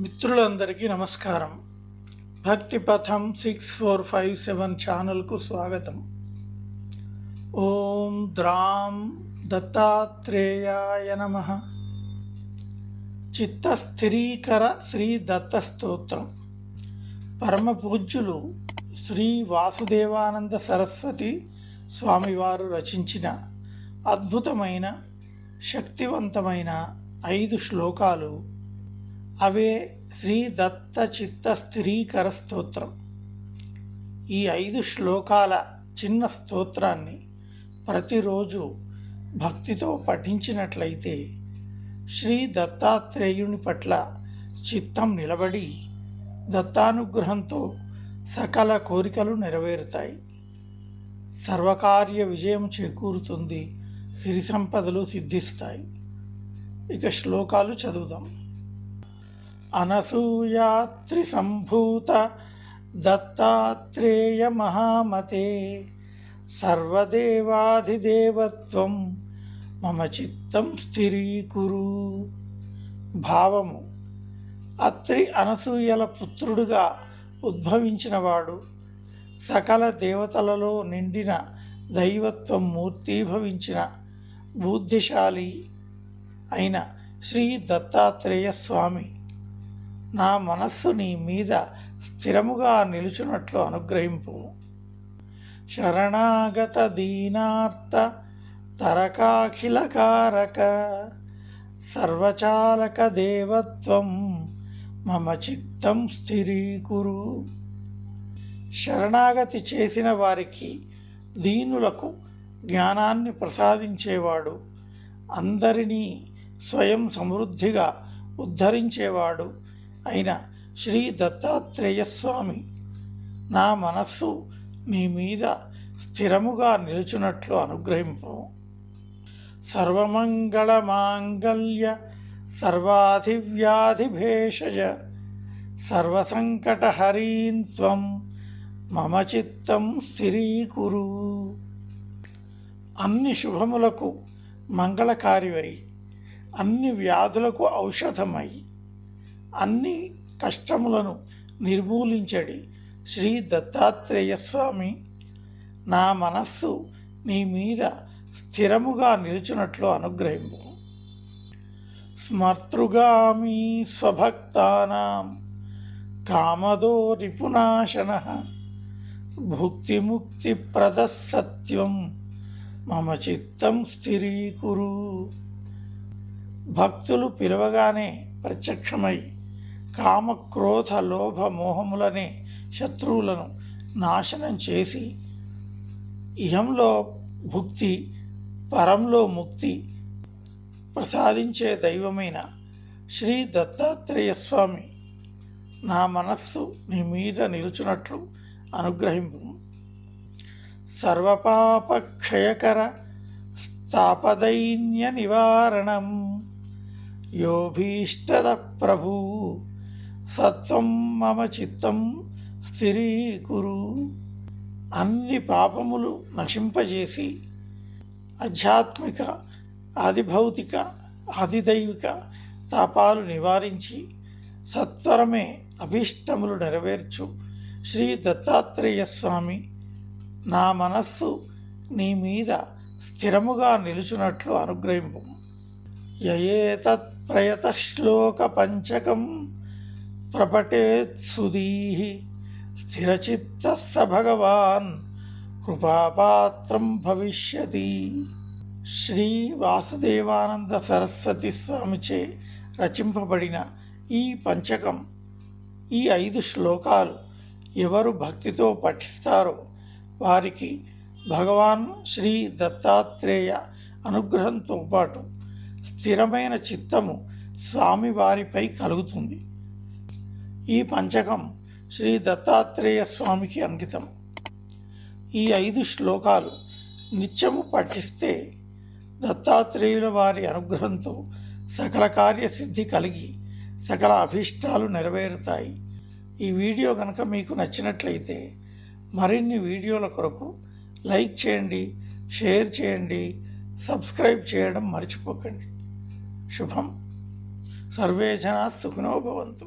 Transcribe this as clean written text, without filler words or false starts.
మిత్రులందరికీ నమస్కారం. భక్తి పథం 6457 ఛానల్కు స్వాగతం. ఓం ద్రాం దత్తాత్రేయాయ నమః. చిత్తస్థిరీకర శ్రీ దత్త స్తోత్రం. పరమ పూజ్యులు శ్రీ వాసుదేవానంద సరస్వతి స్వామివారు రచించిన అద్భుతమైన శక్తివంతమైన 5 శ్లోకాలు. అవే శ్రీ దత్త చిత్త స్థిరీకర స్తోత్రం. ఈ 5 శ్లోకాల చిన్న స్తోత్రాన్ని ప్రతిరోజు భక్తితో పఠించినట్లయితే శ్రీ దత్తాత్రేయుని పట్ల చిత్తం నిలబడి దత్తానుగ్రహంతో సకల కోరికలు నెరవేరుతాయి. సర్వకార్య విజయం చేకూరుతుంది. సిరి సంపదలు సిద్ధిస్తాయి. ఇక శ్లోకాలు చదువుదాం. అనసూయాత్రి సంభూత దత్తాత్రేయ మహామతే సర్వదేవాధిదేవత్వం మమ చిత్తం స్థిరీకురు. భావము: అత్రి అనసూయల పుత్రుడుగా ఉద్భవించినవాడు, సకల దేవతలలో నిండిన దైవత్వం మూర్తీభవించిన బుద్ధిశాలి అయిన శ్రీ దత్తాత్రేయ స్వామి, నా మనస్సు నీ మీద స్థిరముగా నిలుచున్నట్లు అనుగ్రహింపు. శరణాగత దీనార్త తరకాఖిలకారక సర్వచాలక దేవత్వం మమ చిత్తం స్థిరీకురు. శరణాగతి చేసిన వారికి, దీనులకు జ్ఞానాన్ని ప్రసాదించేవాడు, అందరినీ స్వయం సమృద్ధిగా ఉద్ధరించేవాడు అయిన శ్రీ దత్తాత్రేయ స్వామి, నా మనస్సు నీ మీద స్థిరముగా నిలుచున్నట్లు అనుగ్రహింపు. సర్వమంగళ మాంగళ్య సర్వాధివ్యాధిభేషజ సర్వసంకటహరీం త్వం మమ చిత్తం స్థిరీకురు. అన్ని శుభములకు మంగళకారివై, అన్ని వ్యాధులకు ఔషధమై, అన్ని కష్టములను నిర్మూలించడి శ్రీ దత్తాత్రేయ స్వామి, నా మనస్సు నీ మీద స్థిరముగా నిలుచున్నట్లు అనుగ్రహింపు. స్మర్తృగామి స్వభక్తానాం కామదో రిపునాశనః భుక్తిముక్తిప్రద సత్యం మమ చిత్తం స్థిరీకురు. భక్తులు పిలవగానే ప్రత్యక్షమై కామ క్రోధ లోభ మోహములనే శత్రువులను నాశనం చేసి ఇహంలో భుక్తి పరంలో ముక్తి ప్రసాదించే దైవమైన శ్రీ దత్తాత్రేయ స్వామి, నా మనస్సు నీ మీద నిలుచున్నట్లు అనుగ్రహింపు. సర్వపాపక్షయకర స్థాపదైన్య నివారణం యోభీష్టద ప్రభు సత్వం మమ చిత్తం స్థిరీకురు. అన్ని పాపములు నశింపజేసి ఆధ్యాత్మిక ఆదిభౌతిక ఆదిదైవిక తాపాలు నివారించి సత్వరమే అభీష్టములు నెరవేర్చు శ్రీ దత్తాత్రేయ స్వామి, నా మనస్సు నీ మీద స్థిరముగా నిలుచున్నట్లు అనుగ్రహింపు. యయేతత్ ప్రయత శ్లోక పంచకం ప్రపఠేత్ సుధీః స్థిరచిత్త స భగవాన్ కృపాపాత్రం భవిష్యతి. శ్రీ వాసుదేవానంద సరస్వతి స్వామిచే రచింపబడిన ఈ పంచకం, ఈ 5 శ్లోకాలు ఎవరు భక్తితో పఠిస్తారో వారికి భగవాన్ శ్రీ దత్తాత్రేయ అనుగ్రహంతో పాటు స్థిరమైన చిత్తము స్వామివారిపై కలుగుతుంది. ఈ పంచకం శ్రీ దత్తాత్రేయ స్వామికి అంకితం. ఈ 5 శ్లోకాలు నిత్యము పఠిస్తే దత్తాత్రేయుల వారి అనుగ్రహంతో సకల కార్యసిద్ధి కలిగి సకల అభీష్టాలు నెరవేరుతాయి. ఈ వీడియో కనుక మీకు నచ్చినట్లయితే మరిన్ని వీడియోల కొరకు లైక్ చేయండి, షేర్ చేయండి, సబ్స్క్రైబ్ చేయడం మర్చిపోకండి. శుభం. సర్వే జనా సుఖినో భవంతు.